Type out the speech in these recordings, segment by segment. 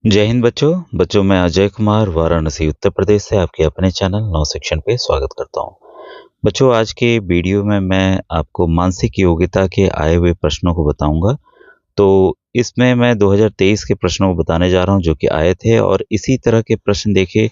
जय हिंद बच्चों मैं अजय कुमार वाराणसी उत्तर प्रदेश से आपके अपने चैनल नौ सेक्शन पे स्वागत करता हूँ। बच्चों आज के वीडियो में मैं आपको मानसिक योग्यता के आए हुए प्रश्नों को बताऊंगा। तो इसमें मैं 2023 के प्रश्नों को बताने जा रहा हूं जो कि आए थे, और इसी तरह के प्रश्न देखिए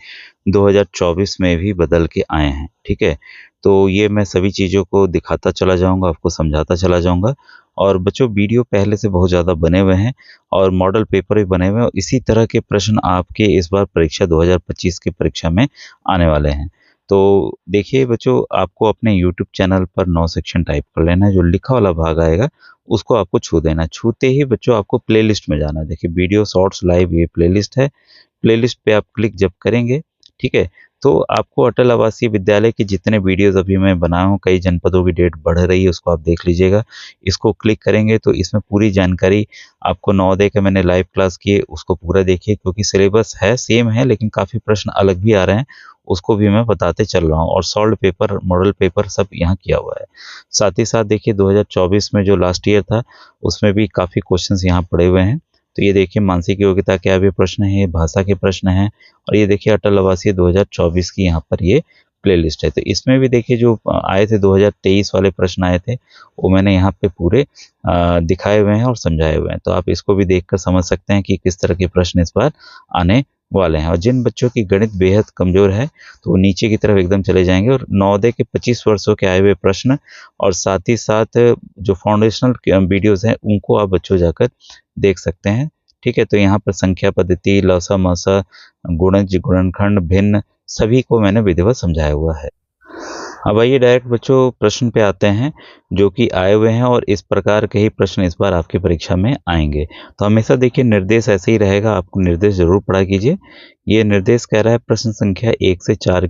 2024 में भी बदल के आए हैं। ठीक है, तो ये मैं सभी चीज़ों को दिखाता चला जाऊंगा, आपको समझाता चला जाऊंगा। और बच्चों वीडियो पहले से बहुत ज़्यादा बने हुए हैं और मॉडल पेपर भी बने हुए हैं, और इसी तरह के प्रश्न आपके इस बार परीक्षा 2025 की परीक्षा में आने वाले हैं। तो देखिए बच्चों, आपको अपने यूट्यूब चैनल पर 9 सेक्शन टाइप कर लेना है, जो लिखा वाला भाग आएगा उसको आपको छू देना। छूते ही बच्चों आपको प्लेलिस्ट में जाना है। देखिए वीडियो शॉर्ट्स लाइव ये प्लेलिस्ट है। प्लेलिस्ट पे आप क्लिक जब करेंगे, ठीक है, तो आपको अटल आवासीय विद्यालय के जितने वीडियोस अभी मैं बनाया हूँ, कई जनपदों की डेट बढ़ रही है, उसको आप देख लीजिएगा। इसको क्लिक करेंगे तो इसमें पूरी जानकारी आपको नवोदय के मैंने लाइव क्लास किए उसको पूरा देखिए, क्योंकि सिलेबस है सेम है लेकिन काफ़ी प्रश्न अलग भी आ रहे हैं, उसको भी मैं बताते चल रहा हूँ। और सॉल्व पेपर मॉडल पेपर सब यहाँ किया हुआ है। साथ ही साथ देखिए 2024 में जो लास्ट ईयर था उसमें भी काफ़ी क्वेश्चंस यहाँ पड़े हुए हैं। तो ये देखिए मानसिक योग्यता क्या भी प्रश्न है, भाषा के प्रश्न हैं, और ये देखिए अटल आवासीय 2024 की यहाँ पर ये प्लेलिस्ट है। तो इसमें भी देखिए जो आए थे 2023 वाले प्रश्न आए थे वो मैंने यहाँ पे पूरे दिखाए हुए हैं और समझाए हुए हैं। तो आप इसको भी देखकर समझ सकते हैं कि किस तरह के प्रश्न इस बार आने वाले हैं। और जिन बच्चों की गणित बेहद कमज़ोर है तो वो नीचे की तरफ एकदम चले जाएंगे, और नवोदय के 25 वर्षों के आए हुए प्रश्न और साथ ही साथ जो फाउंडेशनल वीडियोस हैं उनको आप बच्चों जाकर देख सकते हैं। ठीक है, तो यहाँ पर संख्या पद्धति, लौसा मौसा, गुणज गुणनखंड भिन्न सभी को मैंने विधिवत समझाया हुआ है। अब आइए डायरेक्ट बच्चों प्रश्न पे आते हैं जो कि आए हुए हैं, और इस प्रकार के ही प्रश्न इस बार आपकी परीक्षा में आएंगे। तो हमेशा देखिए निर्देश ऐसे ही रहेगा, आपको निर्देश जरूर पढ़ा कीजिए। ये निर्देश कह रहा है प्रश्न संख्या 1 से 4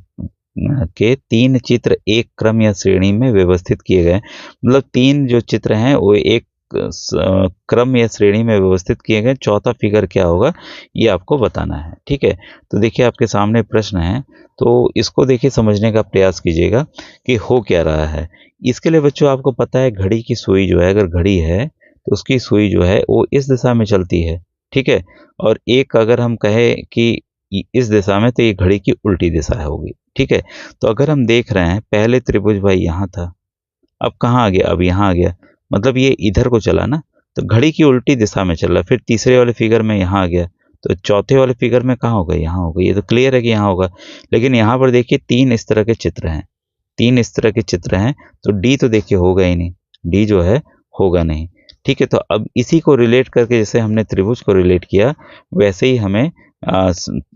के 3 चित्र एक क्रम या श्रेणी में व्यवस्थित किए गए। मतलब 3 जो चित्र हैं वो एक क्रम या श्रेणी में व्यवस्थित किए गए। चौथा फिगर क्या होगा ये आपको बताना है। ठीक है, तो देखिए आपके सामने प्रश्न है, तो इसको देखिए समझने का प्रयास कीजिएगा कि हो क्या रहा है। इसके लिए बच्चों आपको पता है घड़ी की सुई जो है, अगर घड़ी है तो उसकी सुई जो है वो इस दिशा में चलती है। ठीक है, और एक अगर हम कहें कि इस दिशा में, तो ये घड़ी की उल्टी दिशा होगी। ठीक है, तो अगर हम देख रहे हैं पहले त्रिभुज भाई यहाँ था, अब कहाँ आ गया, अब यहाँ आ गया, मतलब ये इधर को चला ना, तो घड़ी की उल्टी दिशा में चल रहा है। फिर तीसरे वाले फिगर में यहाँ आ गया, तो चौथे वाले फिगर में कहाँ होगा, यहाँ होगा। ये तो क्लियर है कि यहाँ होगा। लेकिन यहाँ पर देखिए 3 इस तरह के चित्र हैं, 3 इस तरह के चित्र हैं, तो डी तो देखिए होगा ही नहीं, डी जो है होगा नहीं। ठीक है, तो अब इसी को रिलेट करके जैसे हमने त्रिभुज को रिलेट किया, वैसे ही हमें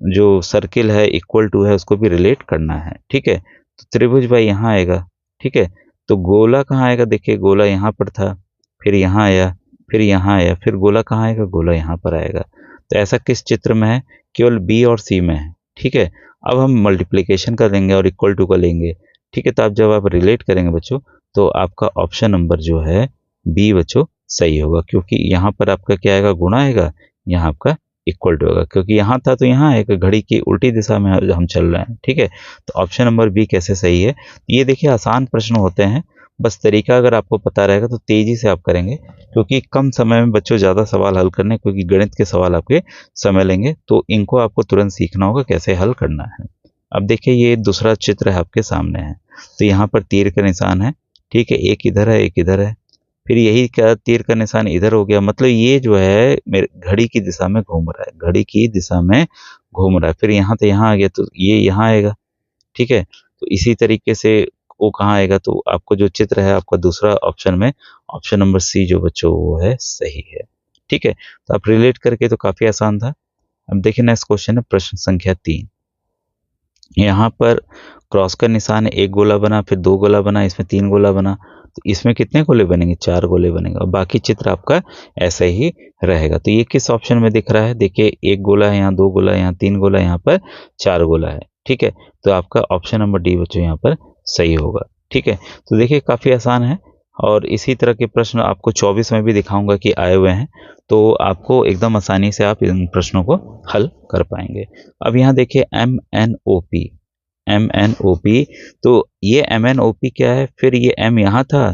जो सर्किल है इक्वल टू है उसको भी रिलेट करना है। ठीक है, तो त्रिभुज भाई यहाँ आएगा। ठीक है, तो गोला कहाँ आएगा, देखिए गोला यहाँ पर था, फिर यहाँ आया, फिर यहाँ आया, फिर गोला कहाँ आएगा, गोला यहाँ पर आएगा। तो ऐसा किस चित्र में है, केवल बी और सी में है। ठीक है, अब हम मल्टीप्लिकेशन कर लेंगे और इक्वल टू का लेंगे। ठीक है, तो आप जब आप रिलेट करेंगे बच्चों, तो आपका ऑप्शन नंबर जो है बी बच्चों सही होगा, क्योंकि यहाँ पर आपका क्या आएगा, गुणा आएगा, यहाँ आपका इक्वल टू होगा, क्योंकि यहाँ था तो यहाँ आएगा, घड़ी की उल्टी दिशा में हम चल रहे हैं। ठीक है, तो ऑप्शन नंबर बी कैसे सही है। ये देखिए आसान प्रश्न होते हैं, बस तरीका अगर आपको पता रहेगा तो तेजी से आप करेंगे, क्योंकि कम समय में बच्चों ज़्यादा सवाल हल करने, क्योंकि गणित के सवाल आपके समय लेंगे, तो इनको आपको तुरंत सीखना होगा कैसे हल करना है। अब देखिए ये दूसरा चित्र है आपके सामने है, तो यहाँ पर तीर का निशान है। ठीक है, एक इधर है एक इधर है, फिर यही क्या तीर का निशान इधर हो गया, मतलब ये जो है मेरे घड़ी की दिशा में घूम रहा है, घड़ी की दिशा में घूम रहा है। फिर यहाँ तो यहाँ आ गया, तो ये यहाँ आएगा। ठीक है, तो इसी तरीके से वो कहाँ आएगा, तो आपको जो चित्र है आपका दूसरा ऑप्शन में, ऑप्शन नंबर सी जो बच्चों वो है सही है। ठीक है, तो आप रिलेट करके तो काफी आसान था। अब देखिए नेक्स्ट क्वेश्चन है प्रश्न संख्या 3। यहाँ पर क्रॉस का निशान है, एक गोला बना, फिर 2 गोला बना, इसमें 3 गोला बना, तो इसमें कितने गोले बनेंगे, 4 गोले बनेंगे, और बाकी चित्र आपका ऐसा ही रहेगा। तो ये किस ऑप्शन में दिख रहा है, देखिए एक गोला है, यहाँ 2 गोला है, यहाँ 3 गोला है, यहाँ पर 4 गोला है। ठीक है, तो आपका ऑप्शन नंबर डी बच्चों यहाँ पर सही होगा। ठीक है, तो देखिए काफी आसान है, और इसी तरह के प्रश्न आपको 24 में भी दिखाऊंगा कि आए हुए हैं, तो आपको एकदम आसानी से आप इन प्रश्नों को हल कर पाएंगे। अब यहाँ देखिए MNOP, MNOP, तो ये MNOP क्या है, फिर ये M यहाँ था,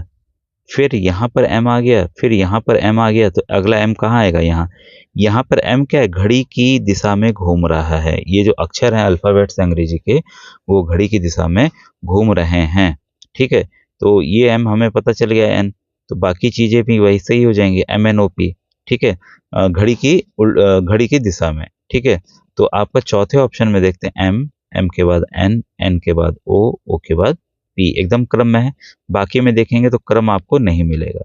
फिर यहाँ पर m आ गया, फिर यहाँ पर m आ गया, तो अगला m कहाँ आएगा? यहाँ। यहाँ पर m क्या है? घड़ी की दिशा में घूम रहा है। ये जो अक्षर हैं अल्फ़ाबेट्स अंग्रेजी के, वो घड़ी की दिशा में घूम रहे हैं। ठीक है, तो ये m हमें पता चल गया n, तो बाकी चीज़ें भी वैसे ही हो जाएंगी, MNOP। ठीक है, घड़ी की दिशा में। ठीक है, तो आपका चौथे ऑप्शन में देखते हैं m के बाद n के बाद o के बाद p, एकदम क्रम में है। बाकी में देखेंगे तो क्रम आपको नहीं मिलेगा।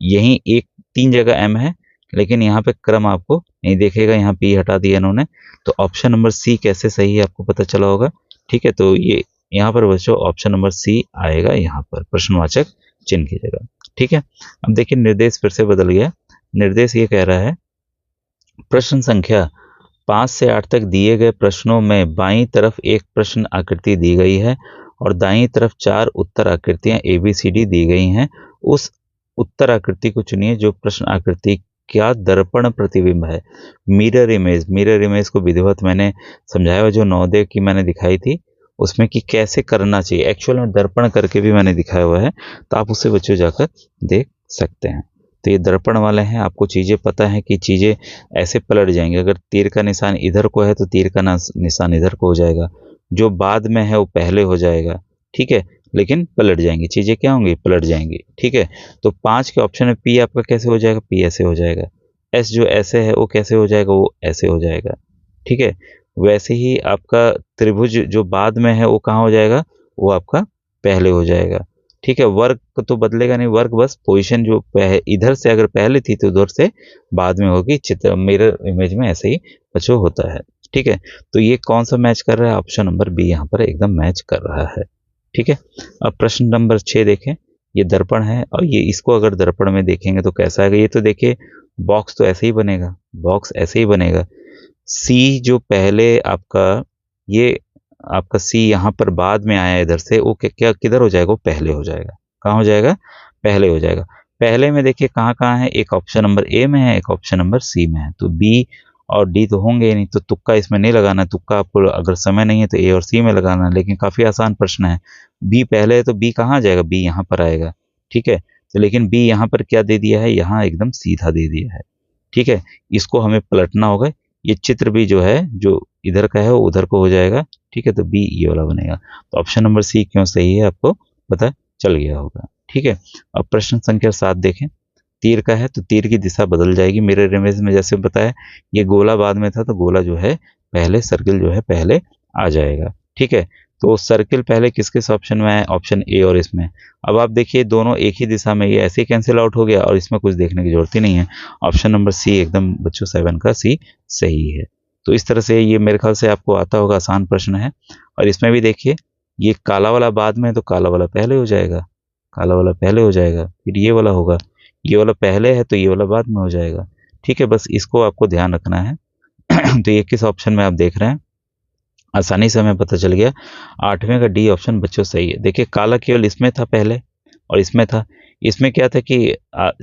यहीं एक 3 जगह m है, लेकिन यहाँ पे क्रम आपको नहीं देखेगा, यहाँ p हटा दिया इन्होंने। तो ऑप्शन नंबर सी कैसे सही है आपको पता चला होगा। ठीक है, तो ये यहाँ पर बच्चों ऑप्शन नंबर सी आएगा, यहाँ पर प्रश्नवाचक चिन्ह की जगह। ठीक है, अब देखिए निर्देश फिर से बदल गया। निर्देश ये कह रहा है, प्रश्न संख्या 5 से 8 तक दिए गए प्रश्नों में बाईं तरफ एक प्रश्न आकृति दी गई है और दाईं तरफ 4 उत्तर आकृतियां ABCD दी गई हैं। उस उत्तर आकृति को चुनिए जो प्रश्न आकृति का दर्पण प्रतिबिंब है। मिरर इमेज, मिरर इमेज को विधिवत मैंने समझाया, जो नवोदय की मैंने दिखाई थी उसमें कि कैसे करना चाहिए, एक्चुअल में दर्पण करके भी मैंने दिखाया हुआ है, तो आप उसे बच्चों जाकर देख सकते हैं। तो ये दर्पण वाले हैं, आपको चीज़ें पता है कि चीज़ें ऐसे पलट जाएंगे। अगर तीर का निशान इधर को है तो तीर का निशान इधर को हो जाएगा, जो बाद में है वो पहले हो जाएगा। ठीक है, लेकिन पलट जाएंगी चीज़ें, क्या होंगी? पलट जाएंगी। ठीक है, तो 5 के ऑप्शन में पी आपका कैसे हो जाएगा? पी ऐसे हो जाएगा। एस जो ऐसे है वो कैसे हो जाएगा? वो ऐसे हो जाएगा। ठीक है, वैसे ही आपका त्रिभुज जो बाद में है वो कहाँ हो जाएगा? वो आपका पहले हो जाएगा। ठीक है, वर्ग तो बदलेगा नहीं, वर्ग बस पोजीशन जो इधर से अगर पहले थी तो उधर से बाद में होगी। चित्र मिरर इमेज में ऐसे ही बच्चों होता है। ठीक है, तो ये कौन सा मैच कर रहा है? ऑप्शन नंबर बी यहाँ पर एकदम मैच कर रहा है। ठीक है, अब प्रश्न नंबर 6 देखें। ये दर्पण है और ये इसको अगर दर्पण में देखेंगे तो कैसा आएगा? ये तो देखिए बॉक्स तो ऐसे ही बनेगा, बॉक्स ऐसे ही बनेगा। सी जो पहले आपका, ये आपका सी यहाँ पर बाद में आया इधर से, वो क्या किधर हो जाएगा? वो पहले हो जाएगा। कहाँ हो जाएगा? पहले हो जाएगा। पहले में देखिए कहाँ कहाँ है, एक ऑप्शन नंबर ए में है, एक ऑप्शन नंबर सी में है, तो बी और डी तो होंगे ही नहीं, तो तुक्का इसमें नहीं लगाना। तुक्का आपको अगर समय नहीं है तो ए और सी में लगाना, लेकिन काफ़ी आसान प्रश्न है। बी पहले है तो बी कहाँ आ जाएगा? बी यहाँ पर आएगा। ठीक है, तो लेकिन बी यहाँ पर क्या दे दिया है? यहाँ एकदम सीधा दे दिया है। ठीक है, इसको हमें पलटना होगा। ये चित्र भी जो है, जो इधर का है वो उधर को हो जाएगा। ठीक है, तो बी ये वाला बनेगा। तो ऑप्शन नंबर सी क्यों सही है आपको पता चल गया होगा। ठीक है, अब प्रश्न संख्या 7 देखें। तीर का है तो तीर की दिशा बदल जाएगी। मिरर इमेज में जैसे बताया, ये गोला बाद में था तो गोला जो है पहले, सर्किल जो है पहले आ जाएगा। ठीक है, तो सर्किल पहले किस किस ऑप्शन में है? ऑप्शन ए और इसमें। अब आप देखिए दोनों एक ही दिशा में, ये ऐसे ही कैंसिल आउट हो गया और इसमें कुछ देखने की जरूरत ही नहीं है। ऑप्शन नंबर सी एकदम बच्चों 7 का सी सही है। तो इस तरह से ये मेरे ख्याल से आपको आता होगा, आसान प्रश्न है। और इसमें भी देखिए ये काला वाला बाद में है तो काला वाला पहले हो जाएगा, काला वाला पहले हो जाएगा, फिर ये वाला होगा, ये वाला पहले है तो ये वाला बाद में हो जाएगा। ठीक है, बस इसको आपको ध्यान रखना है। तो ये किस ऑप्शन में आप देख रहे हैं? आसानी से हमें पता चल गया, 8वें का डी ऑप्शन बच्चों सही है। देखिए काला केवल इसमें था पहले और इसमें था। इसमें क्या था कि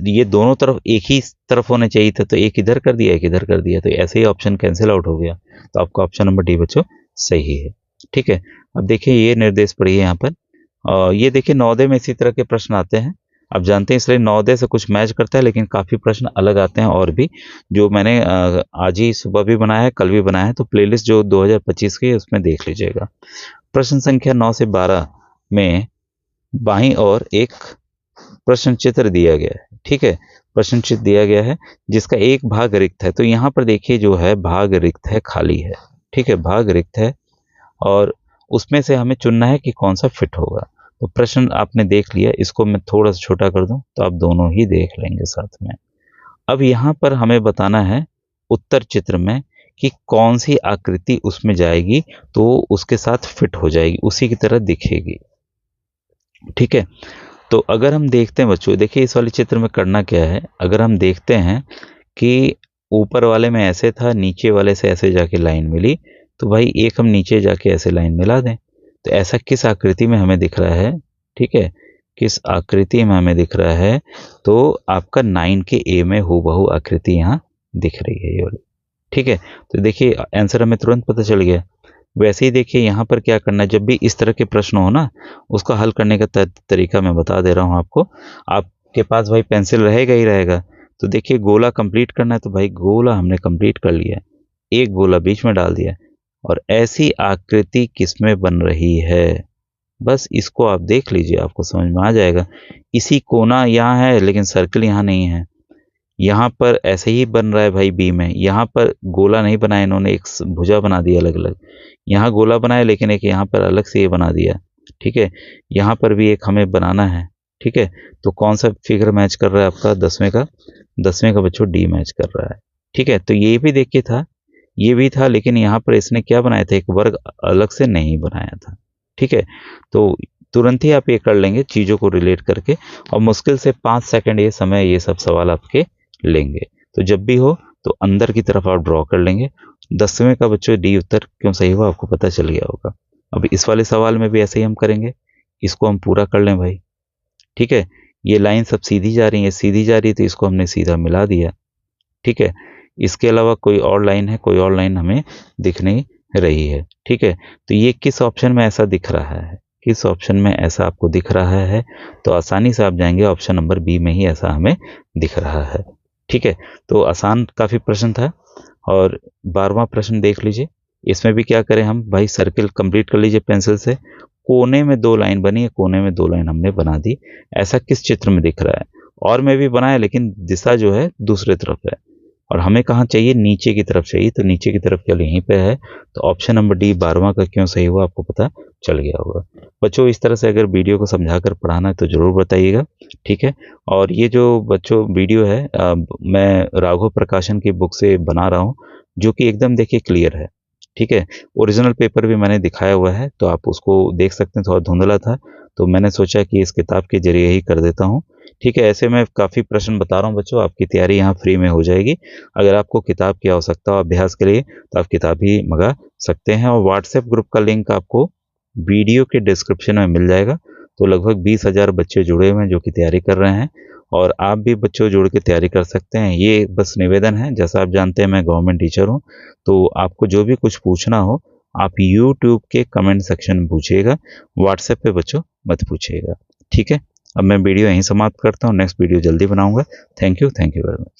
ये दोनों तरफ एक ही तरफ होने चाहिए था, तो एक इधर कर दिया, एक इधर कर दिया, तो ऐसे ही ऑप्शन कैंसिल आउट हो गया। तो आपका ऑप्शन नंबर डी बच्चों सही है। ठीक है, अब देखिए ये निर्देश पढ़िए यहाँ पर। ये देखिए नवोदय में इसी तरह के प्रश्न आते हैं, आप जानते हैं, इसलिए नवोदय से कुछ मैच करता है, लेकिन काफ़ी प्रश्न अलग आते हैं और भी, जो मैंने आज ही सुबह भी बनाया है, कल भी बनाया है, तो प्लेलिस्ट जो 2025 की है उसमें देख लीजिएगा। प्रश्न संख्या 9 से 12 में बाईं ओर एक प्रश्न चित्र दिया गया है। ठीक है, प्रश्न चित्र दिया गया है जिसका एक भाग रिक्त है। तो यहाँ पर देखिए जो है भाग रिक्त है, खाली है। ठीक है, भाग रिक्त है और उसमें से हमें चुनना है कि कौन सा फिट होगा। तो प्रश्न आपने देख लिया, इसको मैं थोड़ा सा छोटा कर दूं तो आप दोनों ही देख लेंगे साथ में। अब यहाँ पर हमें बताना है उत्तर चित्र में कि कौन सी आकृति उसमें जाएगी तो उसके साथ फिट हो जाएगी, उसी की तरह दिखेगी। ठीक है, तो अगर हम देखते हैं बच्चों, देखिए इस वाले चित्र में करना क्या है, अगर हम देखते हैं कि ऊपर वाले में ऐसे था, नीचे वाले से ऐसे जाके लाइन मिली, तो भाई एक हम नीचे जाके ऐसे लाइन मिला दें। तो ऐसा किस आकृति में हमें दिख रहा है? ठीक है, किस आकृति में हमें दिख रहा है? तो आपका 9 के ए में हूबहू आकृति यहाँ दिख रही है, ये वाली। ठीक है, तो देखिए आंसर हमें तुरंत पता चल गया। वैसे ही देखिए यहाँ पर क्या करना है, जब भी इस तरह के प्रश्न हो ना, उसका हल करने का तरीका मैं बता दे रहा हूँ आपको। आप के पास भाई पेंसिल रहेगा ही रहेगा। तो देखिए गोला कंप्लीट करना है तो भाई गोला हमने कंप्लीट कर लिया, एक गोला बीच में डाल दिया। और ऐसी आकृति किसमें बन रही है, बस इसको आप देख लीजिए, आपको समझ में आ जाएगा। इसी कोना यहाँ है लेकिन सर्कल यहाँ नहीं है, यहाँ पर ऐसे ही बन रहा है भाई बी में। यहाँ पर गोला नहीं बनाया इन्होंने, एक भुजा बना दिया अलग अलग। यहाँ गोला बनाया लेकिन एक यहाँ पर अलग से ये बना दिया, ठीक है। यहाँ पर भी एक हमें बनाना है, ठीक है। तो कौन सा फिगर मैच कर रहा है आपका, 10वें का, 10वें का बच्चों डी मैच कर रहा है, ठीक है। तो ये भी देखिए था, ये भी था, लेकिन यहाँ पर इसने क्या बनाया था, एक वर्ग अलग से नहीं बनाया था, ठीक है। तो तुरंत ही आप ये कर लेंगे चीज़ों को रिलेट करके, और मुश्किल से 5 सेकंड ये समय ये सब सवाल आपके लेंगे। तो जब भी हो तो अंदर की तरफ आप ड्रॉ कर लेंगे। 10वें का बच्चों डी उत्तर क्यों सही हुआ आपको पता चल गया होगा। अब इस वाले सवाल में भी ऐसे ही हम करेंगे, इसको हम पूरा कर लें भाई, ठीक है। ये लाइन सब सीधी जा रही है, सीधी जा रही है तो इसको हमने सीधा मिला दिया, ठीक है। इसके अलावा कोई और लाइन है, कोई और लाइन हमें दिख नहीं रही है, ठीक है। तो ये किस ऑप्शन में ऐसा दिख रहा है, किस ऑप्शन में ऐसा आपको दिख रहा है, तो आसानी से आप जाएंगे ऑप्शन नंबर बी में ही ऐसा हमें दिख रहा है, ठीक है। तो आसान काफ़ी प्रश्न था। और 12वां प्रश्न देख लीजिए, इसमें भी क्या करें हम भाई, सर्किल कंप्लीट कर लीजिए पेंसिल से। कोने में 2 लाइन बनी है, कोने में 2 लाइन हमने बना दी। ऐसा किस चित्र में दिख रहा है, और में भी बनाया लेकिन दिशा जो है दूसरे तरफ है, और हमें कहाँ चाहिए, नीचे की तरफ चाहिए। तो नीचे की तरफ केवल यहीं पे है। तो ऑप्शन नंबर डी 12वां का क्यों सही हुआ आपको पता चल गया होगा। बच्चों इस तरह से अगर वीडियो को समझाकर पढ़ाना है तो ज़रूर बताइएगा, ठीक है। और ये जो बच्चों वीडियो है मैं राघव प्रकाशन की बुक से बना रहा हूँ, जो कि एकदम देखिए क्लियर है, ठीक है। ओरिजिनल पेपर भी मैंने दिखाया हुआ है, तो आप उसको देख सकते हैं। थोड़ा धुंधला था तो मैंने सोचा कि इस किताब के जरिए ही कर देता हूँ, ठीक है। ऐसे मैं काफ़ी प्रश्न बता रहा हूँ बच्चों, आपकी तैयारी यहाँ फ्री में हो जाएगी। अगर आपको किताब की आवश्यकता हो अभ्यास के लिए तो आप किताब भी मंगा सकते हैं। और व्हाट्सएप ग्रुप का लिंक आपको वीडियो के डिस्क्रिप्शन में मिल जाएगा। तो लगभग 20,000 बच्चे जुड़े हुए हैं जो कि तैयारी कर रहे हैं, और आप भी बच्चों जुड़ के तैयारी कर सकते हैं। ये बस निवेदन है, जैसा आप जानते हैं मैं गवर्नमेंट टीचर हूँ, तो आपको जो भी कुछ पूछना हो आप यूट्यूब के कमेंट सेक्शन में पूछिएगा, व्हाट्सएप पे बच्चों मत पूछिएगा, ठीक है। अब मैं वीडियो यहीं समाप्त करता हूँ, नेक्स्ट वीडियो जल्दी बनाऊंगा। Thank you very much.